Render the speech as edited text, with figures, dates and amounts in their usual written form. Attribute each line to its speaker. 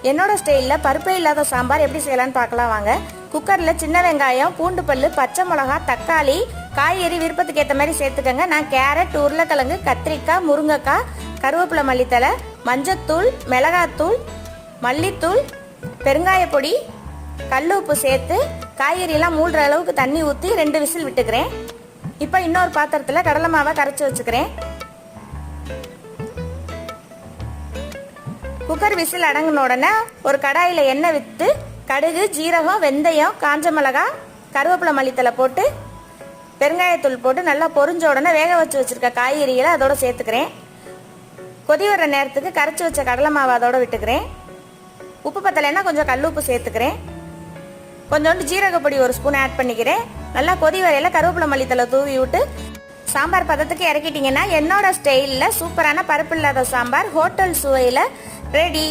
Speaker 1: என்னோட ஸ்டைலில் பருப்பே இல்லாத சாம்பார் எப்படி செய்யலான்னு பார்க்கலாம் வாங்க. குக்கரில் சின்ன வெங்காயம், பூண்டு பல்லு, பச்சை மிளகா, தக்காளி, காய்கறி விருப்பத்துக்கு ஏற்ற மாதிரி சேர்த்துக்கோங்க. நான் கேரட், உருளைக்கிழங்கு, கத்திரிக்காய், முருங்கைக்காய், கருவேப்பிலை, மல்லித்தலை, மஞ்சத்தூள், மிளகாத்தூள், மல்லித்தூள், பெருங்காய பொடி, கல் உப்பு சேர்த்து காய்கறியெல்லாம் மூழ்கிற அளவுக்கு தண்ணி ஊற்றி 2 விசில் விட்டுக்கிறேன். இப்போ இன்னொரு பாத்திரத்தில் கடலை மாவை கரைச்சி வச்சுக்கிறேன். குக்கர் விசில் அடங்கின உடனே ஒரு கடாயில் எண்ணெய் விட்டு கடுகு, ஜீரகம், வெந்தயம், காஞ்ச மிளகாய், கருவேப்பிலை, மல்லித்தலை போட்டு பெருங்காயத்தூள் போட்டு நல்லா பொரிஞ்ச உடனே வேக வச்சிருக்க காய்கறிகளை அதோட சேர்த்துக்கிறேன். கொதி வர நேரத்துக்கு கரைச்சி வச்ச கடலை மாவை அதோட விட்டுக்கிறேன். உப்பு பத்தலைன்னா கொஞ்சம் கல் உப்பு சேர்த்துக்கிறேன். கொஞ்சோண்டு ஜீரகப்பொடி 1 ஸ்பூன் ஆட் பண்ணிக்கிறேன். நல்லா கொதி வரையில கருவேப்பிலை, மல்லித்தலை தூவி விட்டு சாம்பார் பதத்துக்கு இறக்கிட்டீங்கன்னா என்னோட ஸ்டைலில் சூப்பரான பருப்பு இல்லாத சாம்பார் ஹோட்டல் சுவையில் ரெடி.